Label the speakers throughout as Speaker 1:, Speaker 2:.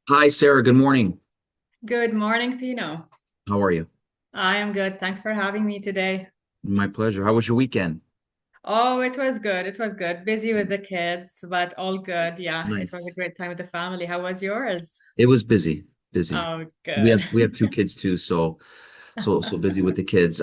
Speaker 1: Hi, Sarah. Good morning.
Speaker 2: Good morning, Pino.
Speaker 1: How are you?
Speaker 2: I am good. Thanks for having me today.
Speaker 1: My pleasure. How was your weekend?
Speaker 2: Oh, it was good. It was good. Busy with the kids, but all good. Yeah, it was a
Speaker 1: Nice.
Speaker 2: great time with the family. How was yours?
Speaker 1: It was busy, busy.
Speaker 2: Oh,
Speaker 1: We
Speaker 2: good.
Speaker 1: have we have two kids too, so busy with the kids.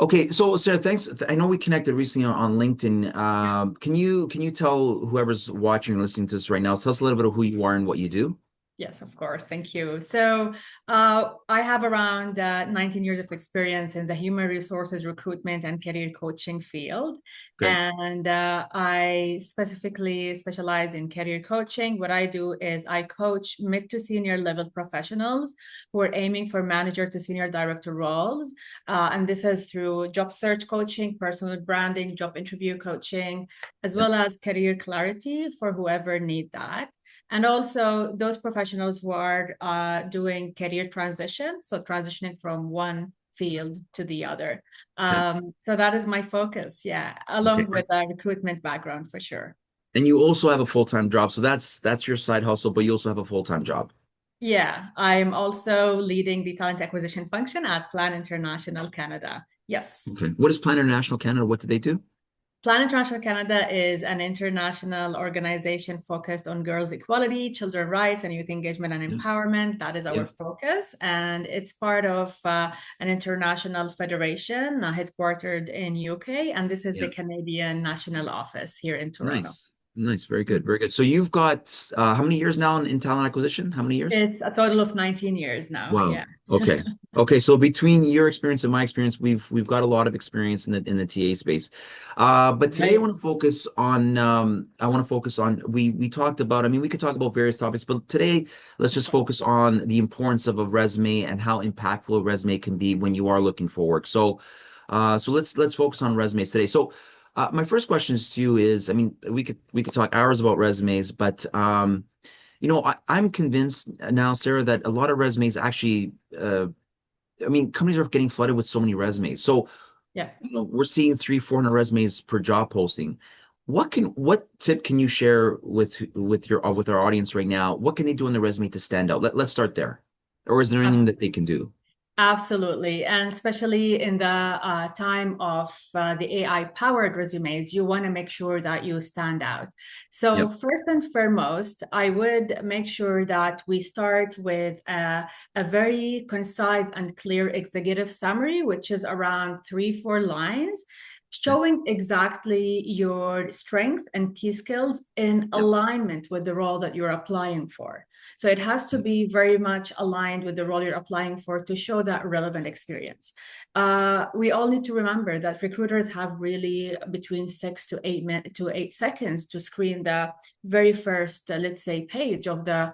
Speaker 1: Okay, so Sarah, thanks. I know we connected recently on LinkedIn. Can you tell whoever's watching and listening to this right now, tell us a little bit of who you are and what you do?
Speaker 2: Yes, of course. Thank you. So, I have around 19 years of experience in the human resources recruitment and career coaching field.
Speaker 1: Okay.
Speaker 2: And I specifically specialize in career coaching. What I do is I coach mid to senior level professionals who are aiming for manager to senior director roles. And this is through job search coaching, personal branding, job interview coaching, as
Speaker 1: Yep.
Speaker 2: well as career clarity for whoever need that. And also those professionals who are doing career transition, so transitioning from one field to the other.
Speaker 1: Okay.
Speaker 2: So that is my focus, yeah,
Speaker 1: Okay.
Speaker 2: along with a recruitment background for sure.
Speaker 1: And you also have a full-time job, so that's your side hustle, but you also have a full-time job.
Speaker 2: Yeah, I'm also leading the talent acquisition function at Plan International Canada. Yes.
Speaker 1: Okay. What is Plan International Canada? What do they do?
Speaker 2: Plan International Canada is an international organization focused on girls' equality, children rights, and youth engagement and
Speaker 1: Yeah.
Speaker 2: empowerment. That is
Speaker 1: Yeah.
Speaker 2: our focus. And it's part of an international federation headquartered in UK. And this is the
Speaker 1: Yeah.
Speaker 2: Canadian national office here in Toronto.
Speaker 1: Nice. Nice. Very good. Very good. So you've got how many years now in talent acquisition? How many years?
Speaker 2: It's a total of 19 years now.
Speaker 1: Wow.
Speaker 2: Yeah.
Speaker 1: Okay. Okay. So between your experience and my experience, we've got a lot of experience in the TA space. But today
Speaker 2: Right.
Speaker 1: I want to focus on we talked about, I mean, we could talk about various topics, but today let's just focus on the importance of a resume and how impactful a resume can be when you are looking for work. So let's focus on resumes today. So my first question to you is, I mean, we could talk hours about resumes, but I'm convinced now, Sarah, that a lot of resumes actually, I mean, companies are getting flooded with so many resumes. So,
Speaker 2: Yeah.
Speaker 1: we're seeing 400 resumes per job posting. What tip can you share with our audience right now? What can they do in the resume to stand out? Let's start there. Or is there anything that they can do?
Speaker 2: Absolutely. And especially in the time of the AI powered resumes, you want to make sure that you stand out. So,
Speaker 1: Yep.
Speaker 2: first and foremost, I would make sure that we start with a very concise and clear executive summary, which is around 3, 4 lines,
Speaker 1: Okay.
Speaker 2: showing exactly your strength and key skills in
Speaker 1: Yep.
Speaker 2: alignment with the role that you're applying for. So it has to be very much aligned with the role you're applying for to show that relevant experience. We all need to remember that recruiters have really between 6 to 8 seconds to screen the very first, let's say, page of the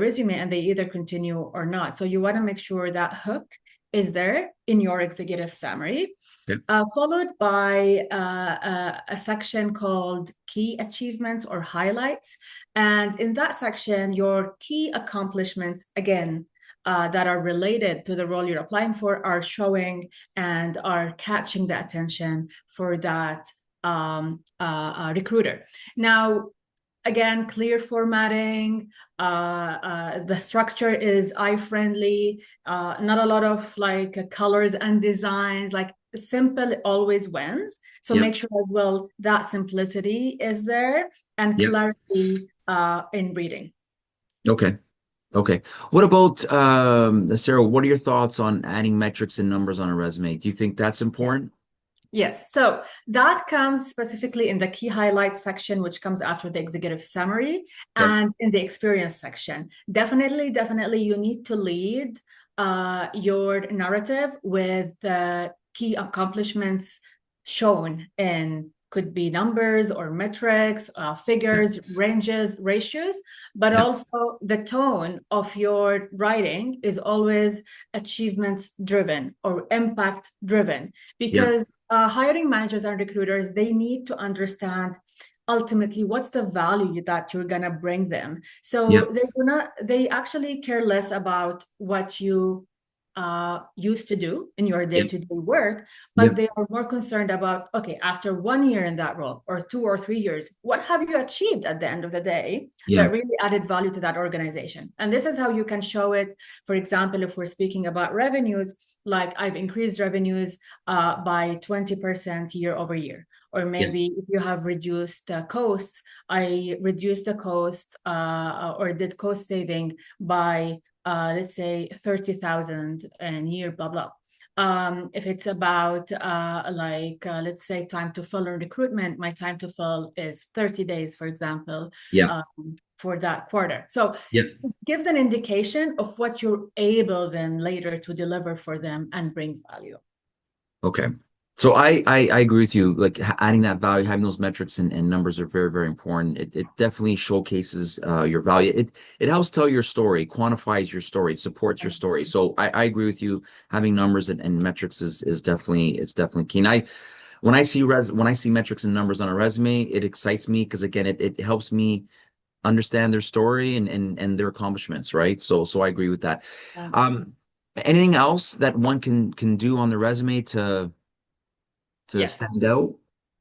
Speaker 2: resume, and they either continue or not. So you want to make sure that hook is there in your executive summary,
Speaker 1: Okay.
Speaker 2: followed by a section called key achievements or highlights. And in that section, your key accomplishments, again, that are related to the role you're applying for are showing and are catching the attention for that recruiter. Now, again, clear formatting. The structure is eye friendly. Not a lot of like colors and designs. Like simple always wins. So
Speaker 1: Yep.
Speaker 2: make sure as well that simplicity is there and
Speaker 1: Yep.
Speaker 2: clarity in reading.
Speaker 1: Okay. Okay. What about Sarah, what are your thoughts on adding metrics and numbers on a resume? Do you think that's
Speaker 2: Yeah.
Speaker 1: important?
Speaker 2: Yes, so that comes specifically in the key highlights section, which comes after the executive summary,
Speaker 1: Okay.
Speaker 2: and in the experience section. Definitely, you need to lead your narrative with the key accomplishments shown in could be numbers or metrics,
Speaker 1: Okay.
Speaker 2: figures, ranges, ratios, but
Speaker 1: Yep.
Speaker 2: also the tone of your writing is always achievements driven or impact driven
Speaker 1: Yep.
Speaker 2: because hiring managers and recruiters, they need to understand ultimately what's the value that you're gonna bring them. So
Speaker 1: Yep.
Speaker 2: they actually care less about what you used to do in your
Speaker 1: Yep.
Speaker 2: day-to-day work, but
Speaker 1: Yep.
Speaker 2: they are more concerned about, okay, after 1 year in that role or 2 or 3 years, what have you achieved at the end of the day
Speaker 1: Yeah.
Speaker 2: that really added value to that organization? And this is how you can show it. For example, if we're speaking about revenues, like I've increased revenues by 20% year over year. Or maybe if you have reduced costs, I reduced the cost or did cost saving by, let's say, 30,000 a year, blah, blah. If it's about let's say time to fill and recruitment, my time to fill is 30 days, for example,
Speaker 1: Yeah.
Speaker 2: for that quarter. So
Speaker 1: Yeah.
Speaker 2: it gives an indication of what you're able then later to deliver for them and bring value.
Speaker 1: Okay. So I agree with you. Like adding that value, having those metrics and numbers are very, very important. It definitely showcases your value. It helps tell your story, quantifies your story, supports your story. So I agree with you. Having numbers and metrics is definitely key. And when I see metrics and numbers on a resume, it excites me because again, it helps me understand their story and their accomplishments, right? So I agree with that. Anything else that one can do on the resume to
Speaker 2: Yes.
Speaker 1: stand out?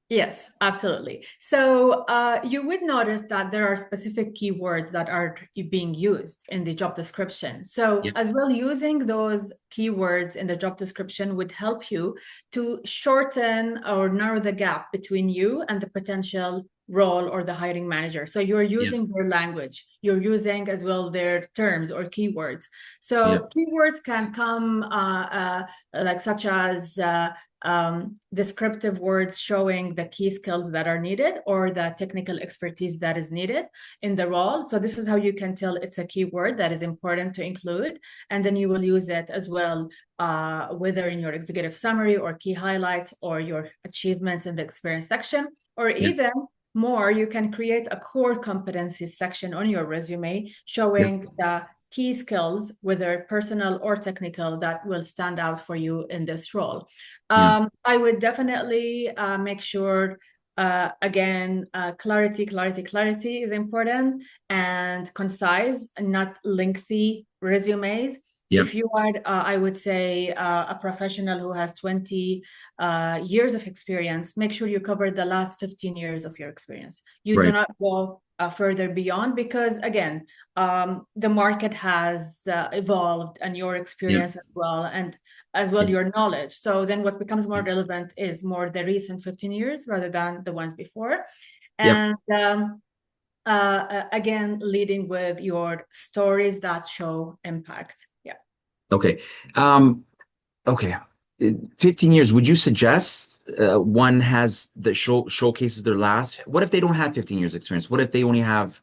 Speaker 2: Yes, absolutely. So you would notice that there are specific keywords that are being used in the job description. So as well, using those keywords in the job description would help you to shorten or narrow the gap between you and the potential role or the hiring manager. So you're using their language, you're using as well their terms or keywords. So keywords can come like such as descriptive words showing the key skills that are needed or the technical expertise that is needed in the role. So this is how you can tell it's a keyword that is important to include. And then you will use it as well, whether in your executive summary or key highlights or your achievements in the experience section, or even more, you can create a core competencies section on your resume showing the key skills, whether personal or technical, that will stand out for you in this role. I would definitely make sure, again, clarity is important, and concise, not lengthy resumes. If you are, I would say, a professional who has 20 years of experience, make sure you cover the last 15 years of your experience. You do not go further beyond, because again, the market has evolved, and your experience as well, and as well your knowledge. So then what becomes more relevant is more the recent 15 years rather than the ones before. And again, leading with your stories that show impact.
Speaker 1: Okay. Okay. 15 years, would you suggest one has the showcases their last? What if they don't have 15 years experience? What if they only have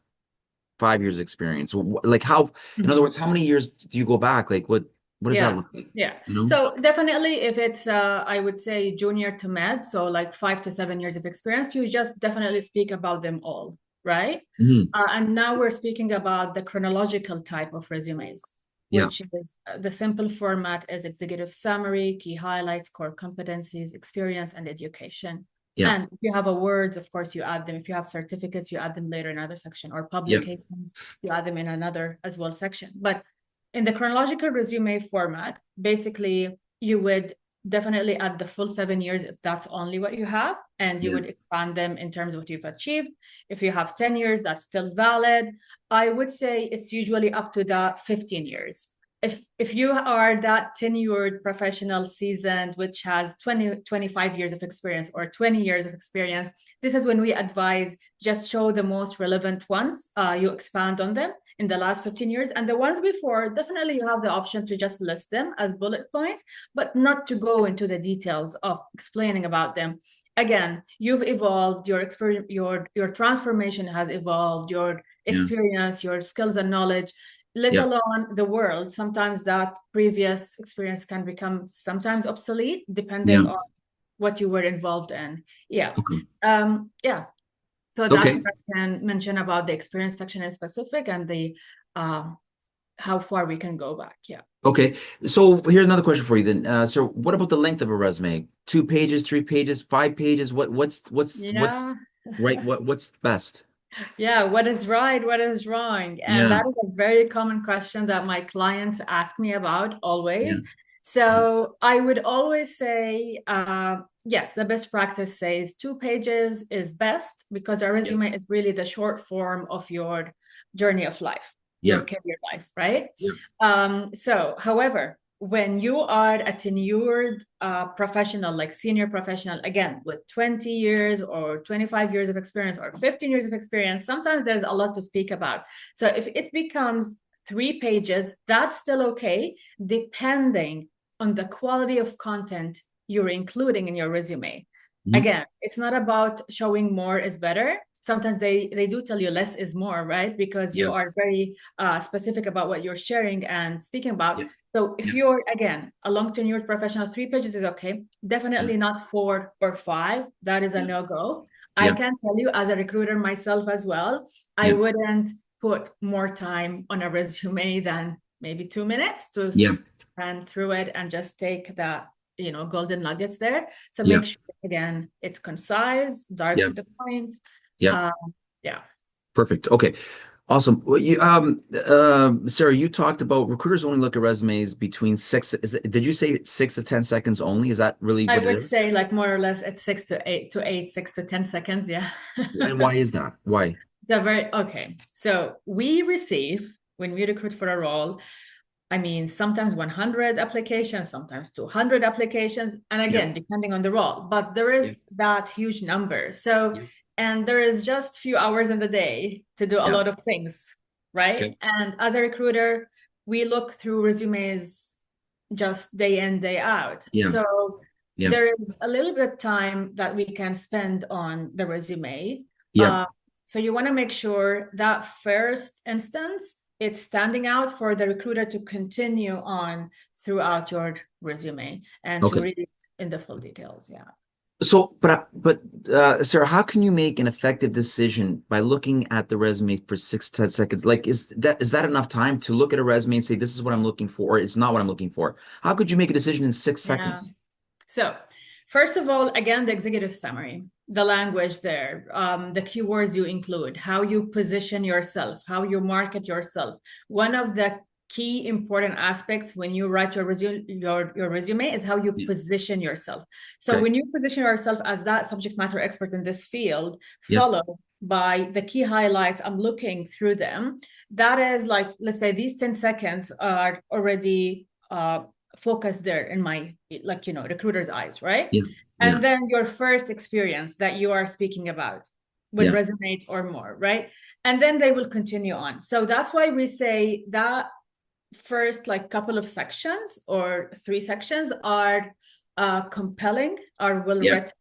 Speaker 1: 5 years experience? Like how, in other words, how many years do you go back? Like what does that look like?
Speaker 2: You
Speaker 1: know?
Speaker 2: So definitely if it's, I would say junior to med, so like 5 to 7 years of experience, you just definitely speak about them all, right? And now we're speaking about the chronological type of resumes, which is the simple format is executive summary, key highlights, core competencies, experience, and education. And if you have awards, of course, you add them. If you have certificates, you add them later in another section, or publications, you add them in another as well section. But in the chronological resume format, basically, you would definitely add the full 7 years if that's only what you have, and you would expand them in terms of what you've achieved. If you have 10 years, that's still valid. I would say it's usually up to the 15 years. If you are that tenured professional seasoned, which has 25 years of experience or 20 years of experience, this is when we advise just show the most relevant ones. You expand on them in the last 15 years. And the ones before, definitely you have the option to just list them as bullet points, but not to go into the details of explaining about them. Again, you've evolved, your experience, your transformation has evolved, your experience, your skills and knowledge, let alone the world. Sometimes that previous experience can become sometimes obsolete depending on what you were involved in. So that's what I can mention about the experience section in specific, and the how far we can go back.
Speaker 1: Okay, so here's another question for you then. So what about the length of a resume? 2 pages, 3 pages, 5 pages? What's right? What's best?
Speaker 2: What is right, what is wrong? And that is a very common question that my clients ask me about always. So I would always say, yes, the best practice says 2 pages is best, because a
Speaker 1: Yeah.
Speaker 2: resume is really the short form of your journey of life, your
Speaker 1: Yeah.
Speaker 2: career life, right?
Speaker 1: Yeah.
Speaker 2: So, however, when you are a tenured professional, like senior professional, again, with 20 years or 25 years of experience or 15 years of experience, sometimes there's a lot to speak about. So if it becomes 3 pages, that's still okay, depending on the quality of content you're including in your resume. Again, it's not about showing more is better. Sometimes they do tell you less is more, right? Because you are very specific about what you're sharing and speaking about. So if you're, again, a long tenured professional, 3 pages is okay. Definitely not 4 or 5. That is a no-go. I can tell you, as a recruiter myself as well, I wouldn't put more time on a resume than maybe 2 minutes to run through it and just take the golden nuggets there. So make sure, again, it's concise, direct to the point.
Speaker 1: Yeah.
Speaker 2: Yeah.
Speaker 1: Perfect. Okay. Awesome. Well, Sarah, you talked about recruiters only look at resumes between did you say 6 to 10 seconds only? Is that really what it is?
Speaker 2: I would say, like, more or less at 6 to 10 seconds. Yeah.
Speaker 1: And why is that? Why?
Speaker 2: Okay. So we receive, when we recruit for a role, I mean, sometimes 100 applications, sometimes 200 applications. And again, depending on the role, but there is that huge number. So, and there is just a few hours in the day to do a lot of things, right?
Speaker 1: Okay.
Speaker 2: And as a recruiter, we look through resumes just day in, day out. So there is a little bit of time that we can spend on the resume. So you want to make sure that first instance, it's standing out for the recruiter to continue on throughout your resume and to read it in the full details. Yeah.
Speaker 1: So, but Sarah, how can you make an effective decision by looking at the resume for 6 to 10 seconds? Like, is that enough time to look at a resume and say, this is what I'm looking for, or it's not what I'm looking for? How could you make a decision in 6 seconds?
Speaker 2: So, first of all, again, the executive summary, the language there, the keywords you include, how you position yourself, how you market yourself. One of the key important aspects when you write your resume is how you position yourself. So when you position yourself as that subject matter expert in this field, followed by the key highlights, I'm looking through them. That is, like, let's say these 10 seconds are already focused there in my, recruiter's eyes, right? And then your first experience that you are speaking about would resonate or more, right? And then they will continue on. So that's why we say that first, like, couple of sections or 3 sections are compelling, are well written,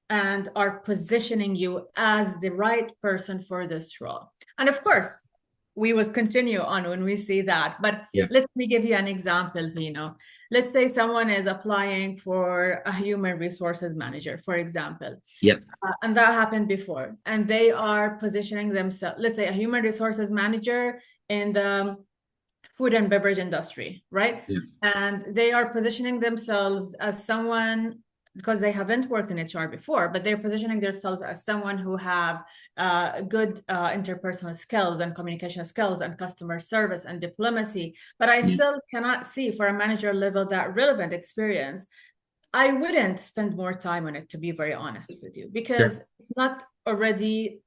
Speaker 2: and are positioning you as the right person for this role. And of course, we will continue on when we see that. But let me give you an example, Let's say someone is applying for a human resources manager, for example. And that happened before. And they are positioning themselves, let's say a human resources manager in the food and beverage industry, right? And they are positioning themselves as someone, because they haven't worked in HR before, but they're positioning themselves as someone who have good interpersonal skills and communication skills and customer service and diplomacy. But I still cannot see, for a manager level, that relevant experience. I wouldn't spend more time on it, to be very honest with you, because it's not already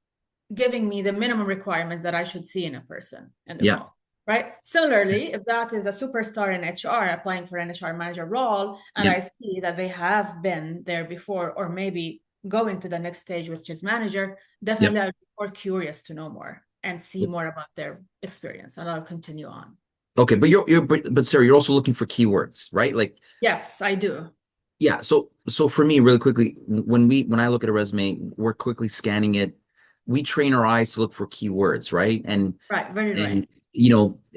Speaker 2: giving me the minimum requirements that I should see in a person in the role. Right. Similarly, if that is a superstar in HR applying for an HR manager role, and I see that they have been there before, or maybe going to the next stage, which is manager, definitely I'll be more curious to know more and see more about their experience, and I'll continue on.
Speaker 1: Okay, but but Sarah, you're also looking for keywords, right? Like,
Speaker 2: yes, I do.
Speaker 1: Yeah. So for me, really quickly, when I look at a resume, we're quickly scanning it. We train our eyes to look for keywords, right? And
Speaker 2: right.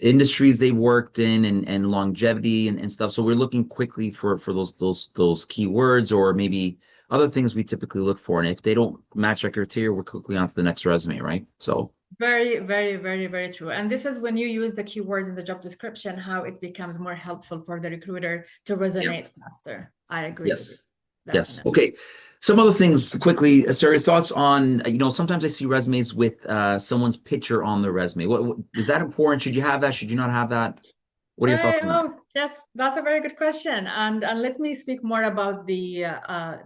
Speaker 1: Industries they worked in, and longevity and stuff. So we're looking quickly for those keywords, or maybe other things we typically look for. And if they don't match our criteria, we're quickly on to the next resume, right? So
Speaker 2: very, very, very, very true. And this is when you use the keywords in the job description, how it becomes more helpful for the recruiter to resonate faster. I agree.
Speaker 1: Yes. Okay. Some other things quickly, Sarah, thoughts on, sometimes I see resumes with someone's picture on the resume. What is that important? Should you have that? Should you not have that? What are your thoughts on that?
Speaker 2: Oh, yes, that's a very good question. And let me speak more about the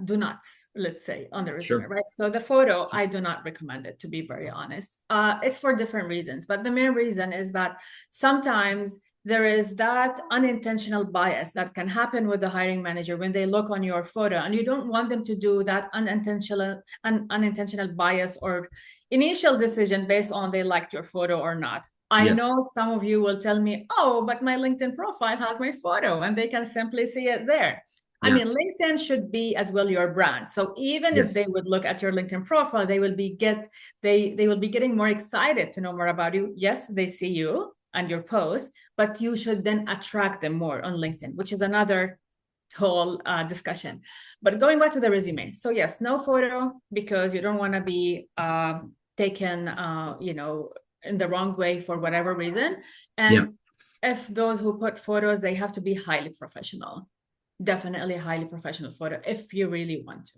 Speaker 2: do nots, let's say, on the resume,
Speaker 1: Sure.
Speaker 2: right? So the photo, I do not recommend it, to be very honest. It's for different reasons, but the main reason is that sometimes there is that unintentional bias that can happen with the hiring manager when they look on your photo, and you don't want them to do that unintentional bias or initial decision based on they liked your photo or not. I
Speaker 1: Yes.
Speaker 2: know some of you will tell me, oh, but my LinkedIn profile has my photo, and they can simply see it there. I
Speaker 1: Yeah.
Speaker 2: mean, LinkedIn should be as well your brand. So even if they
Speaker 1: Yes.
Speaker 2: would look at your LinkedIn profile, they will be getting more excited to know more about you. Yes, they see you and your post, but you should then attract them more on LinkedIn, which is another whole discussion. But going back to the resume. So yes, no photo, because you don't want to be taken, in the wrong way for whatever reason. And if those who put photos, they have to be highly professional. Definitely highly professional photo if you really want to.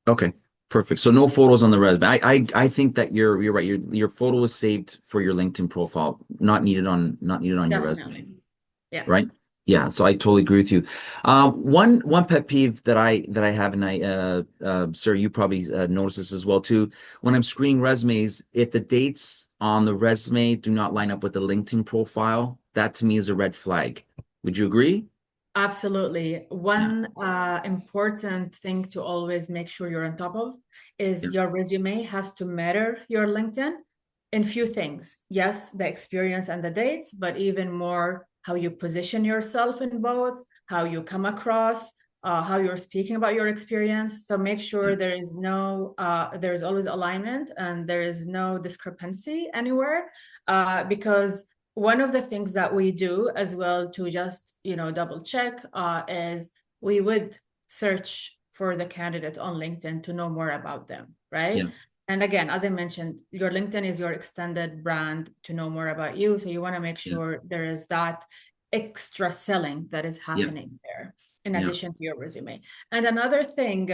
Speaker 1: Okay, perfect. So no photos on the resume. I think that you're right. Your photo is saved for your LinkedIn profile, not needed on your resume.
Speaker 2: Yeah.
Speaker 1: Right? Yeah, so I totally agree with you. One pet peeve that I have, and sir, you probably notice this as well too. When I'm screening resumes, if the dates on the resume do not line up with the LinkedIn profile, that to me is a red flag. Would you agree?
Speaker 2: Absolutely. One important thing to always make sure you're on top of is your resume has to mirror your LinkedIn in few things. Yes, the experience and the dates, but even more how you position yourself in both, how you come across, how you're speaking about your experience. So make sure there is always alignment and there is no discrepancy anywhere, because one of the things that we do as well to just, double check is we would search for the candidate on LinkedIn to know more about them, right?
Speaker 1: Yeah.
Speaker 2: And again, as I mentioned, your LinkedIn is your extended brand to know more about you. So you want to make sure there is that extra selling that is happening there in addition to your resume. And another thing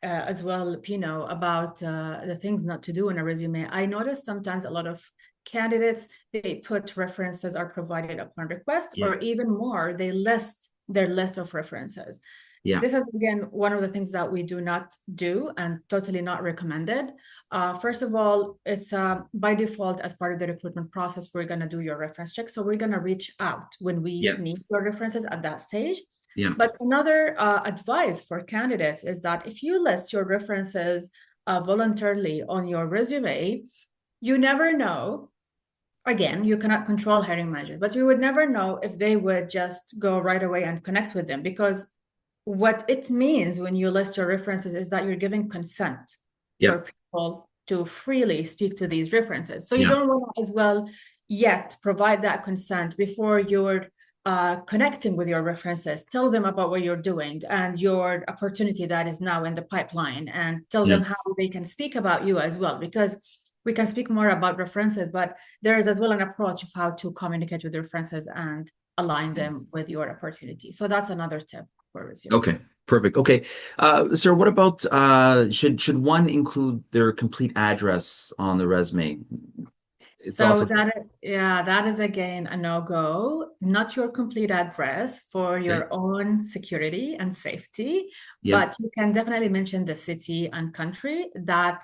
Speaker 2: as well, Pino, about the things not to do in a resume, I noticed sometimes a lot of candidates, they put references are provided upon request, or even more, they list their list of references. This is, again, one of the things that we do not do and totally not recommended. First of all, it's by default, as part of the recruitment process, we're going to do your reference check. So we're going to reach out when we need your references at that stage. But another advice for candidates is that if you list your references voluntarily on your resume, you never know. Again, you cannot control hiring managers, but you would never know if they would just go right away and connect with them, because what it means when you list your references is that you're giving consent for people to freely speak to these references. So you don't want to as well yet provide that consent before you're connecting with your references. Tell them about what you're doing and your opportunity that is now in the pipeline, and tell them how they can speak about you as well, because we can speak more about references, but there is as well an approach of how to communicate with references and align them with your opportunity. So that's another tip for resumes.
Speaker 1: Okay, perfect. Okay, sir, what about should one include their complete address on the resume?
Speaker 2: So that is again a no-go. Not your complete address for your own security and safety, but you can definitely mention the city and country. That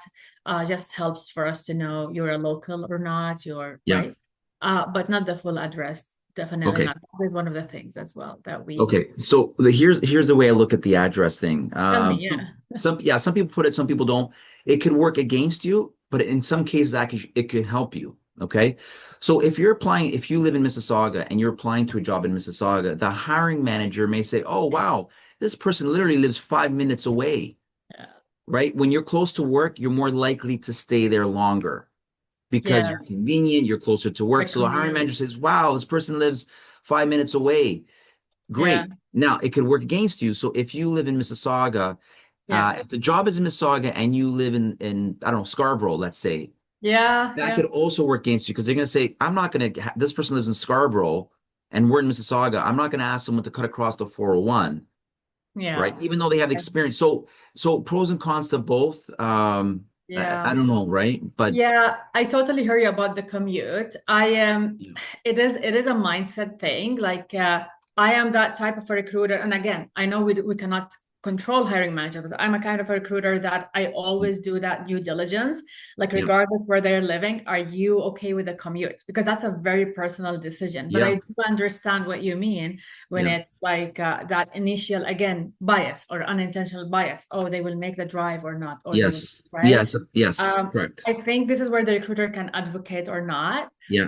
Speaker 2: just helps for us to know you're a local or not. Right, but not the full address. Definitely not. That is one of the things as well that we.
Speaker 1: Okay, so here's the way I look at the address thing. Some people put it, some people don't. It could work against you, but in some cases, it could help you. Okay, so if you live in Mississauga and you're applying to a job in Mississauga, the hiring manager may say, "Oh, wow, this person literally lives 5 minutes away." Right? When you're close to work, you're more likely to stay there longer because you're convenient, you're closer to work. So the hiring manager says, "Wow, this person lives 5 minutes away." Great. Now it could work against you. So if you live in Mississauga, if the job is in Mississauga and you live in I don't know, Scarborough, let's say. That could also work against you, because they're going to say, I'm not going to, this person lives in Scarborough and we're in Mississauga. I'm not going to ask someone to cut across the 401. Right. Even though they have experience. So pros and cons to both.
Speaker 2: Yeah.
Speaker 1: I don't know, right? But
Speaker 2: Yeah, I totally hear you about the commute. I am,
Speaker 1: yeah,
Speaker 2: it is a mindset thing. Like I am that type of a recruiter. And again, I know we cannot control hiring managers. I'm a kind of a recruiter that I
Speaker 1: yeah,
Speaker 2: always do that due diligence. Like
Speaker 1: yeah,
Speaker 2: regardless where they're living, are you okay with the commute? Because that's a very personal decision. But I
Speaker 1: yeah,
Speaker 2: do understand what you mean when
Speaker 1: yeah.
Speaker 2: it's like that initial, again, bias or unintentional bias. Oh, they will make the drive or not, or they will,
Speaker 1: Yes,
Speaker 2: right?
Speaker 1: yes, yes,
Speaker 2: Um,
Speaker 1: correct.
Speaker 2: I think this is where the recruiter can advocate or not.
Speaker 1: Yeah,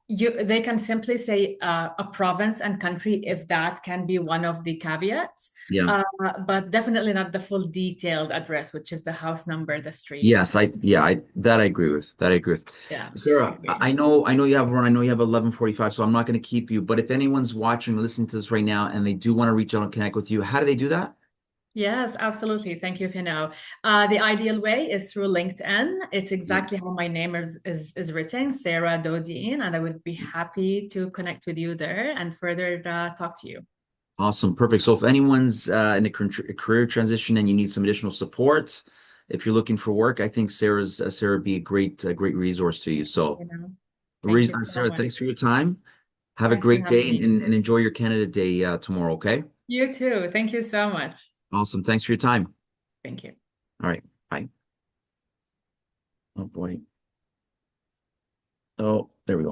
Speaker 2: They can simply say a province and country if that can be one of the caveats,
Speaker 1: yeah.
Speaker 2: but definitely not the full detailed address, which is the house number, the street.
Speaker 1: Yes, yeah, I agree with. That I agree with.
Speaker 2: Yeah, I
Speaker 1: Sarah,
Speaker 2: agree.
Speaker 1: I know you have a run. I know you have 11:45, so I'm not going to keep you. But if anyone's watching, listening to this right now, and they do want to reach out and connect with you, how do they do that?
Speaker 2: Yes, absolutely. Thank you, Pino. The ideal way is through LinkedIn. It's
Speaker 1: Yeah.
Speaker 2: exactly how my name is written, Sarah Dodiin, and I would be happy to connect with you there and further talk to you.
Speaker 1: Awesome, perfect. So if anyone's in a career transition and you need some additional support, if you're looking for work, I think Sarah would be a great resource to you. So,
Speaker 2: You know, thank you so
Speaker 1: Sarah,
Speaker 2: much.
Speaker 1: thanks for your time. Have a
Speaker 2: Thanks for
Speaker 1: great
Speaker 2: having
Speaker 1: day
Speaker 2: me.
Speaker 1: and enjoy your Canada Day tomorrow. Okay.
Speaker 2: You too. Thank you so much.
Speaker 1: Awesome. Thanks for your time.
Speaker 2: Thank you.
Speaker 1: All right. Bye. Oh boy. Oh, there we go.